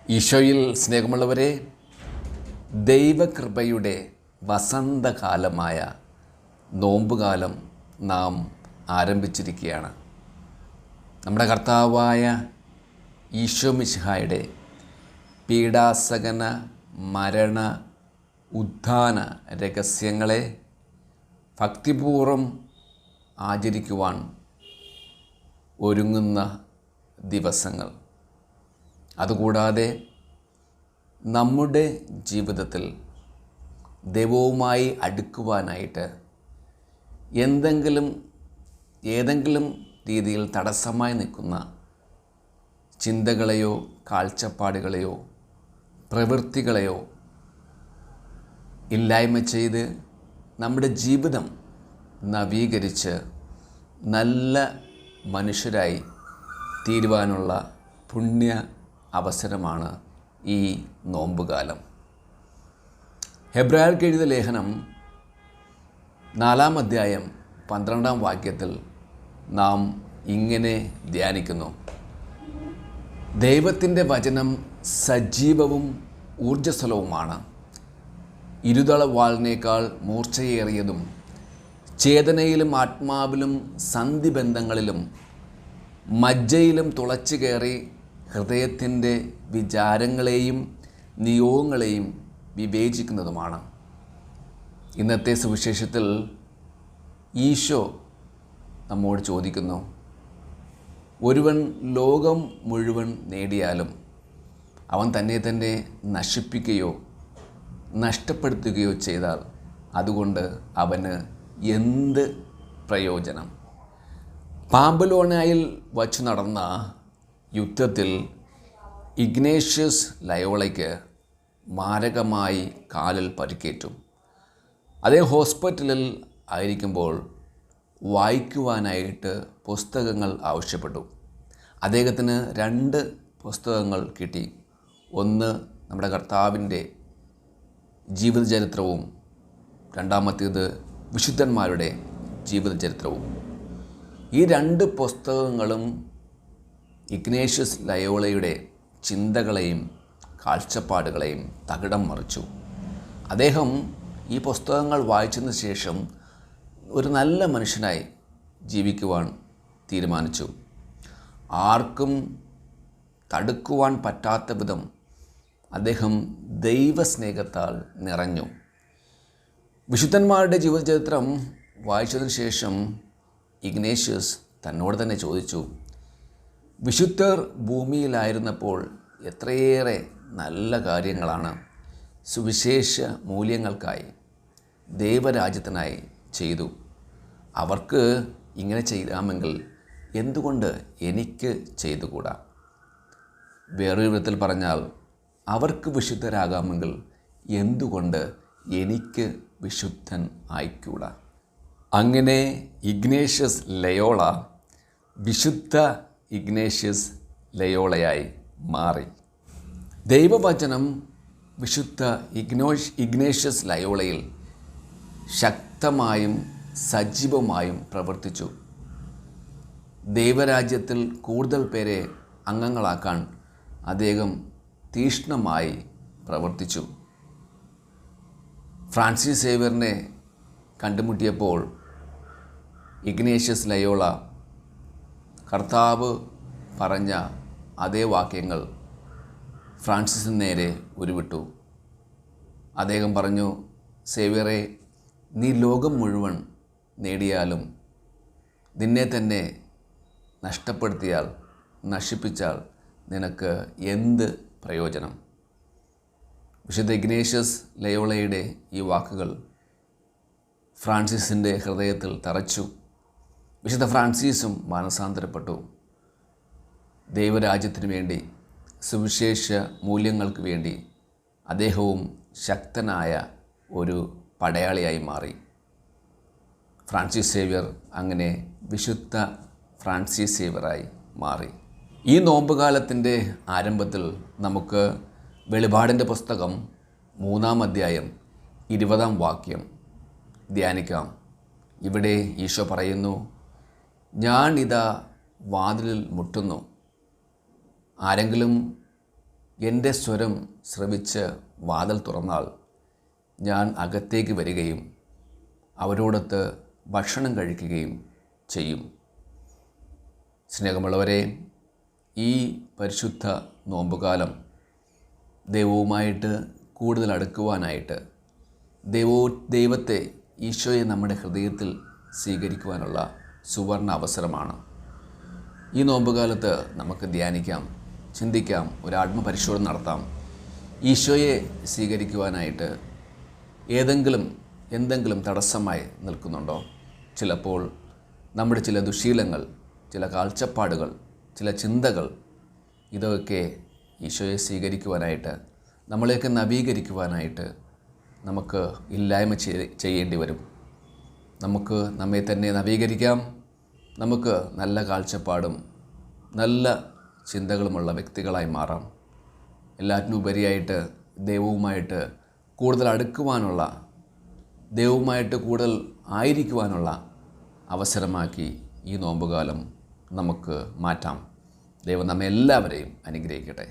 ഈശോയിൽ സ്നേഹമുള്ളവരെ, ദൈവകൃപയുടെ വസന്തകാലമായ നോമ്പുകാലം നാം ആരംഭിച്ചിരിക്കുകയാണ്. നമ്മുടെ കർത്താവായ ഈശോ മിശിഹായുടെ പീഡാസകന മരണ ഉത്ഥാന രഹസ്യങ്ങളെ ഭക്തിപൂർവ്വം ആചരിക്കുവാൻ ഒരുങ്ങുന്ന ദിവസങ്ങൾ. അതുകൂടാതെ നമ്മുടെ ജീവിതത്തിൽ ദൈവവുമായി അടുക്കുവാനായിട്ട് ഏതെങ്കിലും രീതിയിൽ തടസ്സമായി നിൽക്കുന്ന ചിന്തകളെയോ കാഴ്ചപ്പാടുകളെയോ പ്രവൃത്തികളെയോ ഇല്ലായ്മ ചെയ്ത് നമ്മുടെ ജീവിതം നവീകരിച്ച് നല്ല മനുഷ്യരായി തീരുവാനുള്ള പുണ്യ അവസരമാണ് ഈ നോമ്പുകാലം. ഹെബ്രായർക്ക് എഴുതിയ ലേഖനം 4-ാം അധ്യായം 12-ാം വാക്യത്തിൽ നാം ഇങ്ങനെ ധ്യാനിക്കുന്നു: ദൈവത്തിൻ്റെ വചനം സജീവവും ഊർജ്ജസ്വലവുമാണ്, ഇരുതള വാളിനേക്കാൾ മൂർച്ചയേറിയതും ചേതനയിലും ആത്മാവിലും സന്ധിബന്ധങ്ങളിലും മജ്ജയിലും തുളച്ചു കയറി ഹൃദയത്തിൻ്റെ വിചാരങ്ങളെയും നിയോഗങ്ങളെയും വിവേചിക്കുന്നതുമാണ്. ഇന്നത്തെ സുവിശേഷത്തിൽ ഈശോ നമ്മോട് ചോദിക്കുന്നു, ഒരുവൻ ലോകം മുഴുവൻ നേടിയാലും അവൻ തന്നെ നശിപ്പിക്കുകയോ നഷ്ടപ്പെടുത്തുകയോ ചെയ്താൽ അതുകൊണ്ട് അവന് എന്ത് പ്രയോജനം? ബാബിലോണയിൽ വച്ചു നടന്ന യുദ്ധത്തിൽ ഇഗ്നേഷ്യസ് ലയോളയ്ക്ക് മാരകമായി കാലിൽ പരിക്കേറ്റു. അദ്ദേഹം ഹോസ്പിറ്റലിൽ ആയിരിക്കുമ്പോൾ വായിക്കുവാനായിട്ട് പുസ്തകങ്ങൾ ആവശ്യപ്പെട്ടു. അദ്ദേഹത്തിന് 2 പുസ്തകങ്ങൾ കിട്ടി. ഒന്ന് നമ്മുടെ കർത്താവിൻ്റെ ജീവചരിത്രവും രണ്ടാമത്തേത് വിശുദ്ധന്മാരുടെ ജീവചരിത്രവും. ഈ 2 പുസ്തകങ്ങളും ഇഗ്നേഷ്യസ് ലയോളയുടെ ചിന്തകളെയും കാഴ്ചപ്പാടുകളെയും തകിടം മറിച്ചു. അദ്ദേഹം ഈ പുസ്തകങ്ങൾ വായിച്ചതിന് ശേഷം ഒരു നല്ല മനുഷ്യനായി ജീവിക്കുവാൻ തീരുമാനിച്ചു. ആർക്കും തടുക്കുവാൻ പറ്റാത്ത വിധം അദ്ദേഹം ദൈവസ്നേഹത്താൽ നിറഞ്ഞു. വിശുദ്ധന്മാരുടെ ജീവചരിത്രം വായിച്ചതിന് ശേഷം ഇഗ്നേഷ്യസ് തന്നോട് തന്നെ ചോദിച്ചു, വിശുദ്ധർ ഭൂമിയിലായിരുന്നപ്പോൾ എത്രയേറെ നല്ല കാര്യങ്ങളാണ് സുവിശേഷ മൂല്യങ്ങൾക്കായി ദൈവരാജ്യത്തിനായി ചെയ്തു. അവർക്ക് ഇങ്ങനെ ചെയ്യാമെങ്കിൽ എന്തുകൊണ്ട് എനിക്ക് ചെയ്തുകൂടാ? വേറൊരു വിധത്തിൽ പറഞ്ഞാൽ, അവർക്ക് വിശുദ്ധരാകാമെങ്കിൽ എന്തുകൊണ്ട് എനിക്ക് വിശുദ്ധൻ ആയിക്കൂടാ? അങ്ങനെ ഇഗ്നേഷ്യസ് ലയോള വിശുദ്ധ ഇഗ്നേഷ്യസ് ലയോളയായി മാറി. ദൈവവചനം വിശുദ്ധ ഇഗ്നേഷ്യസ് ലയോളയിൽ ശക്തമായും സജീവമായും പ്രവർത്തിച്ചു. ദൈവരാജ്യത്തിൽ കൂടുതൽ പേരെ അംഗങ്ങളാക്കാൻ അദ്ദേഹം തീക്ഷ്ണമായി പ്രവർത്തിച്ചു. ഫ്രാൻസിസ് സേവ്യറിനെ കണ്ടുമുട്ടിയപ്പോൾ ഇഗ്നേഷ്യസ് ലയോള കർത്താവ് പറഞ്ഞ അതേ വാക്യങ്ങൾ ഫ്രാൻസിസിന് നേരെ ഉരുവിട്ടു. അദ്ദേഹം പറഞ്ഞു, സേവ്യറെ, നീ ലോകം മുഴുവൻ നേടിയാലും നിന്നെ തന്നെ നഷ്ടപ്പെടുത്തിയാൽ, നശിപ്പിച്ചാൽ നിനക്ക് എന്ത് പ്രയോജനം? വിശുദ്ധ ഇഗ്നേഷ്യസ് ലയോളയുടെ ഈ വാക്കുകൾ ഫ്രാൻസിസിൻ്റെ ഹൃദയത്തിൽ തറച്ചു. വിശുദ്ധ ഫ്രാൻസിസും മാനസാന്തരപ്പെട്ടു. ദൈവരാജ്യത്തിനു വേണ്ടി, സുവിശേഷ മൂല്യങ്ങൾക്ക് വേണ്ടി അദ്ദേഹവും ശക്തനായ ഒരു പടയാളിയായി മാറി. ഫ്രാൻസിസ് സേവ്യർ അങ്ങനെ വിശുദ്ധ ഫ്രാൻസിസ് സേവ്യറായി മാറി. ഈ നോമ്പുകാലത്തിൻ്റെ ആരംഭത്തിൽ നമുക്ക് വെളിപാടിൻ്റെ പുസ്തകം 3-ാം അധ്യായം 20-ാം വാക്യം ധ്യാനിക്കാം. ഇവിടെ ഈശോ പറയുന്നു, ഞാൻ ഇതാ വാതിലിൽ മുട്ടുന്നു. ആരെങ്കിലും എൻ്റെ സ്വരം ശ്രവിച്ച് വാതിൽ തുറന്നാൽ ഞാൻ അകത്തേക്ക് വരികയും അവരോടൊത്ത് ഭക്ഷണം കഴിക്കുകയും ചെയ്യും. സ്നേഹമുള്ളവരെ, ഈ പരിശുദ്ധ നോമ്പുകാലം ദൈവവുമായിട്ട് കൂടുതൽ അടുക്കുവാനായിട്ട്, ദൈവത്തെ, ഈശോയെ നമ്മുടെ ഹൃദയത്തിൽ സ്വീകരിക്കുവാനുള്ള സുവർണ അവസരമാണ്. ഈ നോമ്പുകാലത്ത് നമുക്ക് ധ്യാനിക്കാം, ചിന്തിക്കാം, ഒരു ആത്മപരിശോധന നടത്താം. ഈശോയെ സ്വീകരിക്കുവാനായിട്ട് എന്തെങ്കിലും തടസ്സമായി നിൽക്കുന്നുണ്ടോ? ചിലപ്പോൾ നമ്മുടെ ചില ദുശീലങ്ങൾ, ചില കാഴ്ചപ്പാടുകൾ, ചില ചിന്തകൾ, ഇതൊക്കെ ഈശോയെ സ്വീകരിക്കുവാനായിട്ട്, നമ്മളെയൊക്കെ നവീകരിക്കുവാനായിട്ട് നമുക്ക് ഇല്ലായ്മ ചെയ്യേണ്ടി വരും. നമുക്ക് നമ്മെ തന്നെ നവീകരിക്കാം. നമുക്ക് നല്ല കാഴ്ചപ്പാടും നല്ല ചിന്തകളുമുള്ള വ്യക്തികളായി മാറാം. എല്ലാറ്റിനും ഉപരിയായിട്ട് ദൈവവുമായിട്ട് കൂടുതൽ അടുക്കുവാനുള്ള, ദൈവവുമായിട്ട് കൂടുതൽ ആയിരിക്കുവാനുള്ള അവസരമാക്കി ഈ നോമ്പുകാലം നമുക്ക് മാറ്റാം. ദൈവം നമ്മെ എല്ലാവരെയും അനുഗ്രഹിക്കട്ടെ.